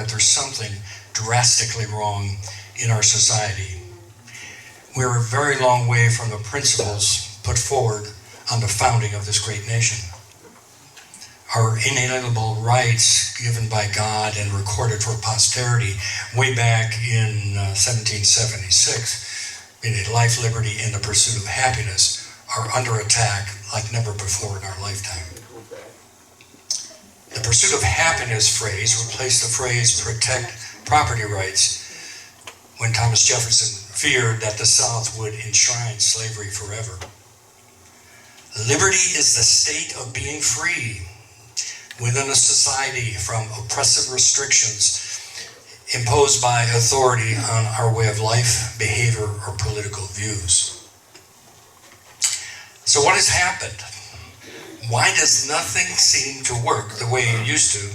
that there's something drastically wrong in our society. We're a very long way from the principles put forward on the founding of this great nation. Our inalienable rights given by God and recorded for posterity way back in 1776, meaning life, liberty, and the pursuit of happiness, are under attack like never before in our lifetime. The pursuit of happiness phrase replaced the phrase protect property rights when Thomas Jefferson feared that the South would enshrine slavery forever. Liberty is the state of being free within a society from oppressive restrictions imposed by authority on our way of life, behavior, or political views. So what has happened? Why does nothing seem to work the way it used to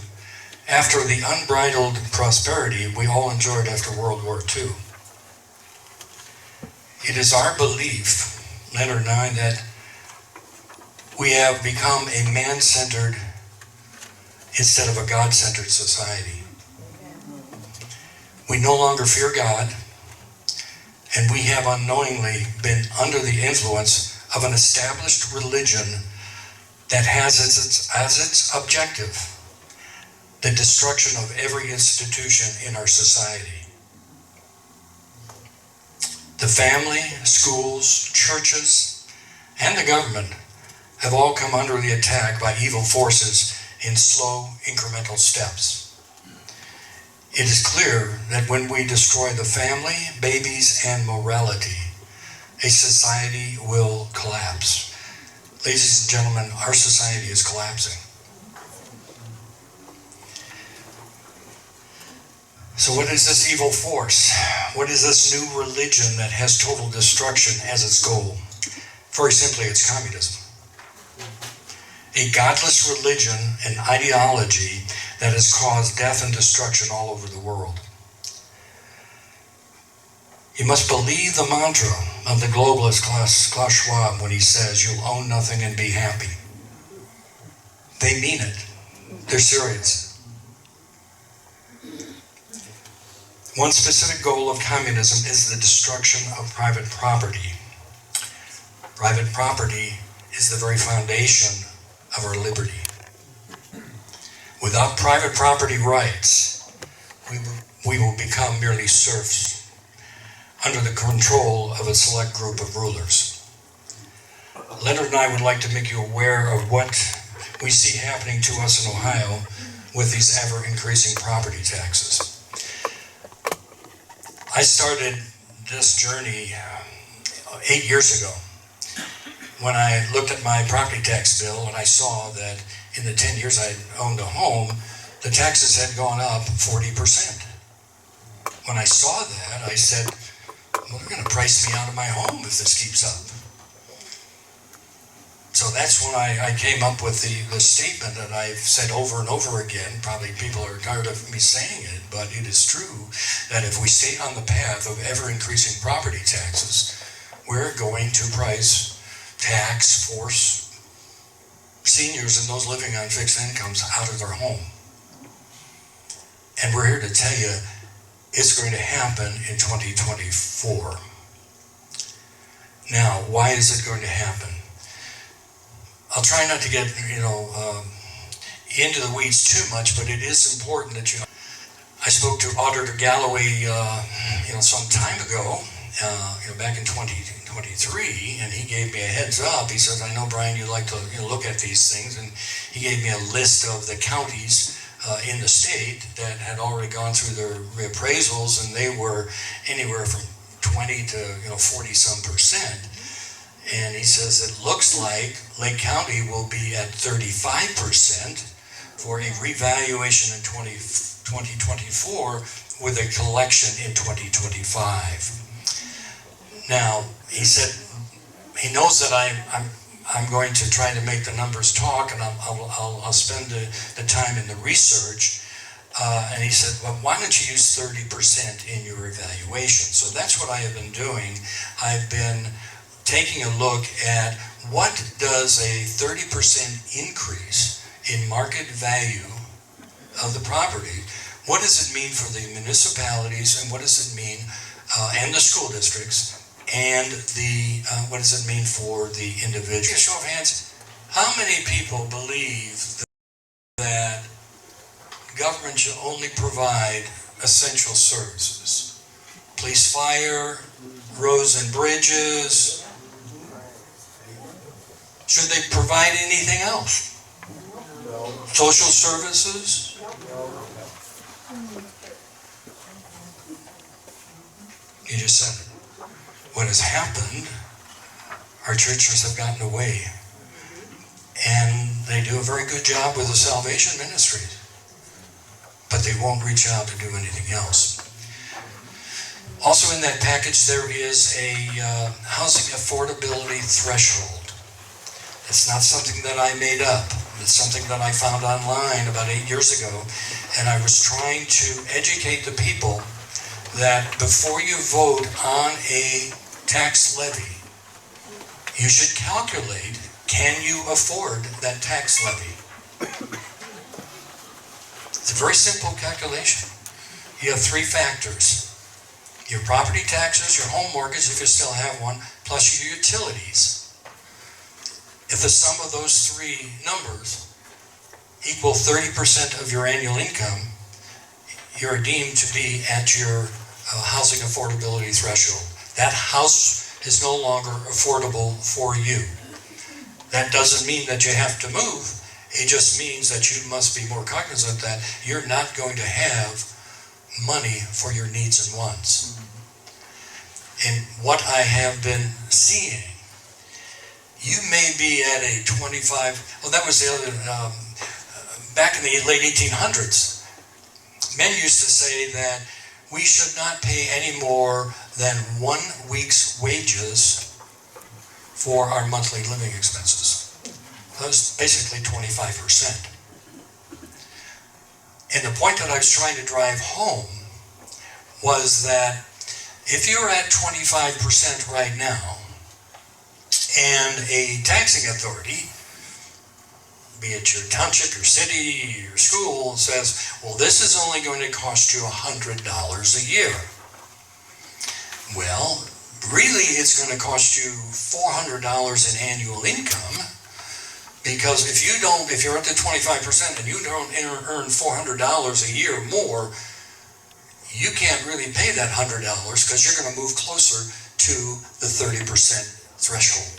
after the unbridled prosperity we all enjoyed after World War II? It is our belief, Leonard and I, that we have become a man-centered instead of a God-centered society. We no longer fear God, and we have unknowingly been under the influence of an established religion that has as its objective the destruction of every institution in our society. The family, schools, churches, and the government have all come under the attack by evil forces in slow, incremental steps. It is clear that when we destroy the family, babies, and morality, a society will collapse. Ladies and gentlemen, our society is collapsing. So what is this evil force? What is this new religion that has total destruction as its goal? Very simply, it's communism. A godless religion and ideology that has caused death and destruction all over the world. You must believe the mantra of the globalist Klaus Schwab when he says you'll own nothing and be happy. They mean it. They're serious. One specific goal of communism is the destruction of private property. Private property is the very foundation of our liberty. Without private property rights, we will become merely serfs under the control of a select group of rulers. Leonard and I would like to make you aware of what we see happening to us in Ohio with these ever-increasing property taxes. I started this journey 8 years ago when I looked at my property tax bill and I saw that in the 10 years I owned a home, the taxes had gone up 40%. When I saw that, I said, well, they're going to price me out of my home if this keeps up. So that's when I came up with the statement that I've said over and over again. Probably people are tired of me saying it, but it is true that if we stay on the path of ever-increasing property taxes, we're going to force seniors and those living on fixed incomes out of their home. And we're here to tell you it's going to happen in 2024. Now, why is it going to happen? I'll try not to get, into the weeds too much, but it is important that you. I spoke to Auditor Galloway, some time ago, back in 2023, and he gave me a heads up. He says, "I know, Brian, you like to look at these things," and he gave me a list of the counties in the state that had already gone through their reappraisals, and they were anywhere from 20 to 40-some%. And he says it looks like Lake County will be at 35% for a revaluation in 2024 with a collection in 2025. Now, he said he knows that I'm going to try to make the numbers talk, and I'll spend the time in the research. And he said, well, why don't you use 30% in your evaluation? So that's what I have been doing. I've been taking a look at what does a 30% increase in market value of the property, what does it mean for the municipalities, and what does it mean, and the school districts, and the what does it mean for the individual? Show of hands, how many people believe that government should only provide essential services? Police, fire, roads and bridges. Should they provide anything else? Social services? You just said it. What has happened, our churches have gotten away, and they do a very good job with the salvation ministries, but they won't reach out to do anything else. Also in that package there is a housing affordability threshold. It's not something that I made up. It's something that I found online about 8 years ago, and I was trying to educate the people that before you vote on a tax levy, you should calculate, can you afford that tax levy? It's a very simple calculation. You have three factors: your property taxes, your home mortgage, if you still have one, plus your utilities. If the sum of those three numbers equal 30% of your annual income, you're deemed to be at your housing affordability threshold. That house is no longer affordable for you. That doesn't mean that you have to move. It just means that you must be more cognizant that you're not going to have money for your needs and wants. And what I have been seeing, you may be at a 25, well, that was the other, back in the late 1800s, men used to say that we should not pay any more than 1 week's wages for our monthly living expenses. That was basically 25%. And the point that I was trying to drive home was that if you're at 25% right now, and a taxing authority, be it your township, your city, your school, says, well, this is only going to cost you $100 a year. Well, really it's going to cost you $400 in annual income, because if you're at the 25% and you don't earn $400 a year more, you can't really pay that $100 because you're going to move closer to the 30% threshold.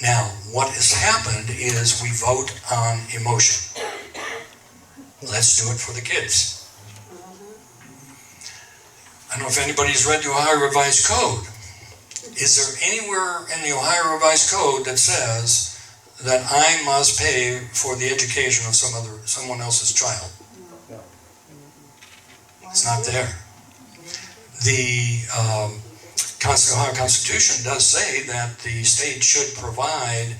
Now, what has happened is we vote on emotion. Let's do it for the kids. I don't know if anybody's read the Ohio Revised Code. Is there anywhere in the Ohio Revised Code that says that I must pay for the education of someone else's child? It's not there. The Ohio Constitution does say that the state should provide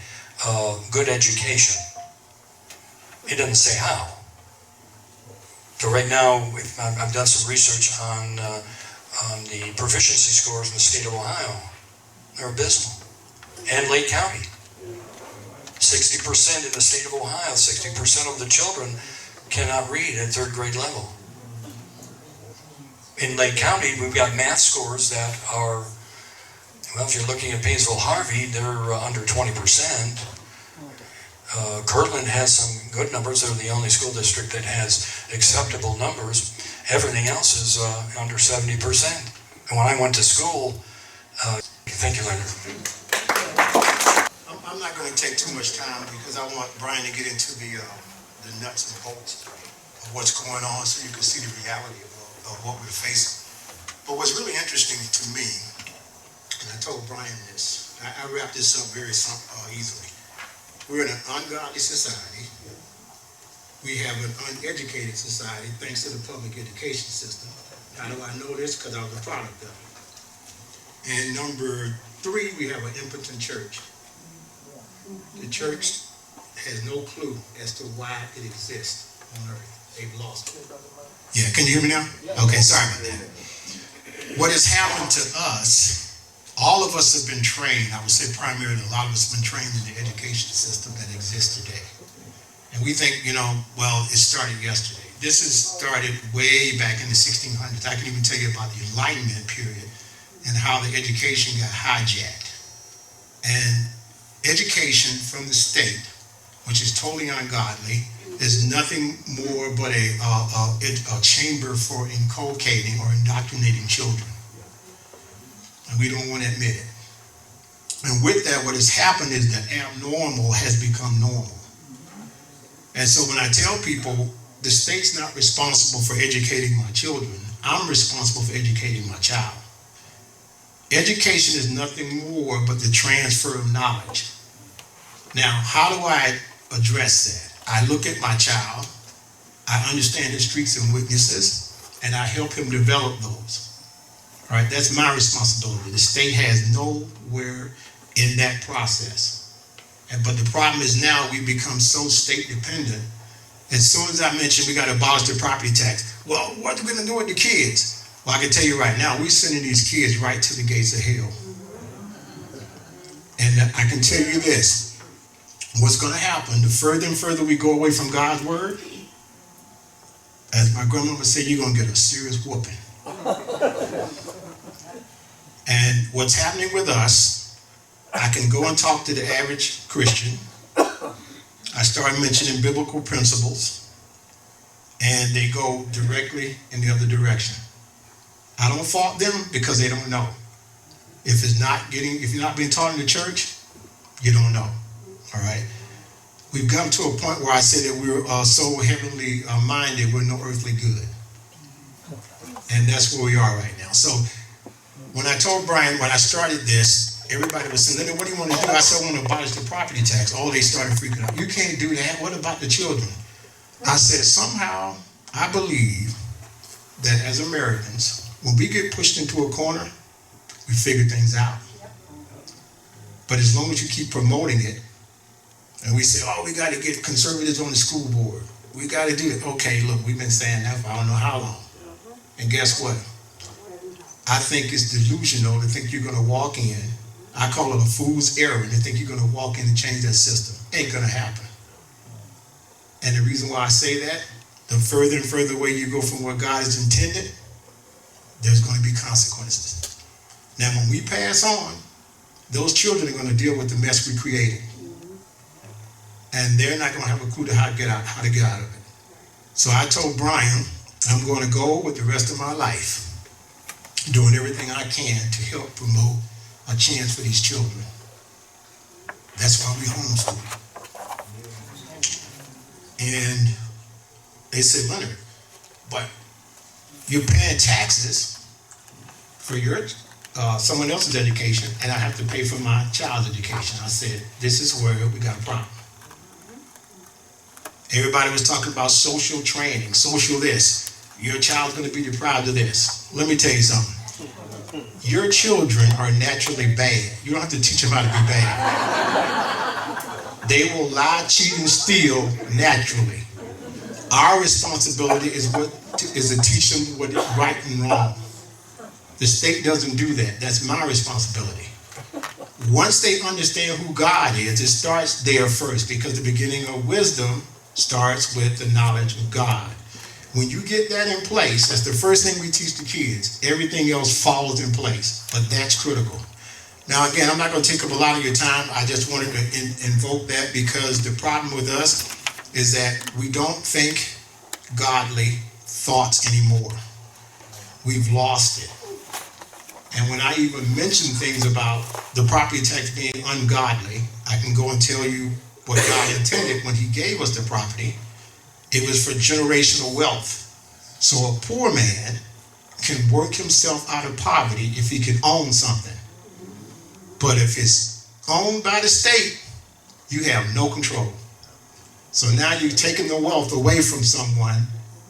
good education. It doesn't say how. So right now, I've done some research on the proficiency scores in the state of Ohio. They're abysmal. And Lake County. 60% in the state of Ohio, 60% of the children cannot read at third grade level. In Lake County, we've got math scores that are, well, if you're looking at Painesville-Harvey, they're under 20%. Kirtland has some good numbers. They're the only school district that has acceptable numbers. Everything else is under 70%. And when I went to school, thank you, Leonard. I'm not going to take too much time because I want Brian to get into the nuts and bolts of what's going on so you can see the reality of what we're facing. But what's really interesting to me, and I told Brian this, I wrap this up very easily. We're in an ungodly society. We have an uneducated society thanks to the public education system. How do I know this? Because I was a product of it. And number 3, we have an impotent church. The church has no clue as to why it exists on earth. They've lost it. Yeah, can you hear me now? Okay, sorry about that. What has happened to us, all of us have been trained, I would say primarily a lot of us have been trained in the education system that exists today. And we think, well, it started yesterday. this has started way back in the 1600s. I can even tell you about the Enlightenment period and how the education got hijacked. And education from the state, which is totally ungodly, is nothing more but a chamber for inculcating or indoctrinating children. And we don't want to admit it. And with that, what has happened is that abnormal has become normal. And so when I tell people, the state's not responsible for educating my children, I'm responsible for educating my child. Education is nothing more but the transfer of knowledge. Now, how do I address that? I look at my child, I understand his strengths and weaknesses, and I help him develop those. All right, that's my responsibility. The state has nowhere in that process. But the problem is now we become so state dependent. As soon as I mention we got to abolish the property tax, well, what are we going to do with the kids? Well, I can tell you right now, we're sending these kids right to the gates of hell. And I can tell you this, what's going to happen, the further and further we go away from God's word, as my grandmother would say, you're going to get a serious whooping. And what's happening with us, I can go and talk to the average Christian. I start mentioning biblical principles, and they go directly in the other direction. I don't fault them because they don't know. If you're not being taught in the church, you don't know. All right. We've come to a point where I say that we're so heavenly minded, we're no earthly good, and that's where we are right now. So when I told Brian when I started this, everybody was saying, Leonard, what do you want to do? I said, I want to abolish the property tax. Oh, they started freaking out. You can't do that. What about the children? I said, somehow I believe that as Americans, when we get pushed into a corner, we figure things out. But as long as you keep promoting it, and we say, oh, we got to get conservatives on the school board. We got to do it. Okay, look, we've been saying that for I don't know how long. And guess what? I think it's delusional to think you're going to walk in. I call it a fool's errand to think you're going to walk in and change that system. Ain't going to happen. And the reason why I say that, the further and further away you go from what God has intended, there's going to be consequences. Now, when we pass on, those children are going to deal with the mess we created. And they're not going to have a clue to how to get out of it. So I told Brian, I'm going to go with the rest of my life, doing everything I can to help promote a chance for these children. That's why we homeschool. And they said, Leonard, but you're paying taxes for your someone else's education, and I have to pay for my child's education. I said, this is where we got a problem. Everybody was talking about social training, social this. Your child's going to be deprived of this. Let me tell you something. Your children are naturally bad. You don't have to teach them how to be bad. They will lie, cheat, and steal naturally. Our responsibility is to teach them what is right and wrong. The state doesn't do that. That's my responsibility. Once they understand who God is, it starts there first, because the beginning of wisdom starts with the knowledge of God. When you get that in place, that's the first thing we teach the kids. Everything else falls in place, but that's critical. Now, again, I'm not going to take up a lot of your time. I just wanted to invoke that because the problem with us is that we don't think godly thoughts anymore. We've lost it. And when I even mention things about the property tax being ungodly, I can go and tell you what God intended when he gave us the property. It was for generational wealth. So a poor man can work himself out of poverty if he can own something. But if it's owned by the state, you have no control. So now you've taken the wealth away from someone.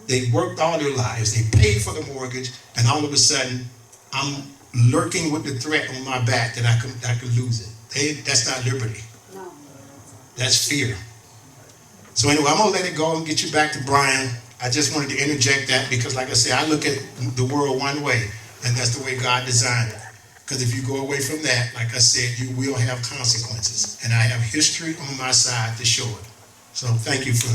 They worked all their lives. They paid for the mortgage, and all of a sudden, I'm lurking with the threat on my back that I could lose it. That's not liberty. No. That's fear. So anyway, I'm going to let it go and get you back to Brian. I just wanted to interject that because, like I said, I look at the world one way, and that's the way God designed it. Because if you go away from that, like I said, you will have consequences. And I have history on my side to show it. So thank you for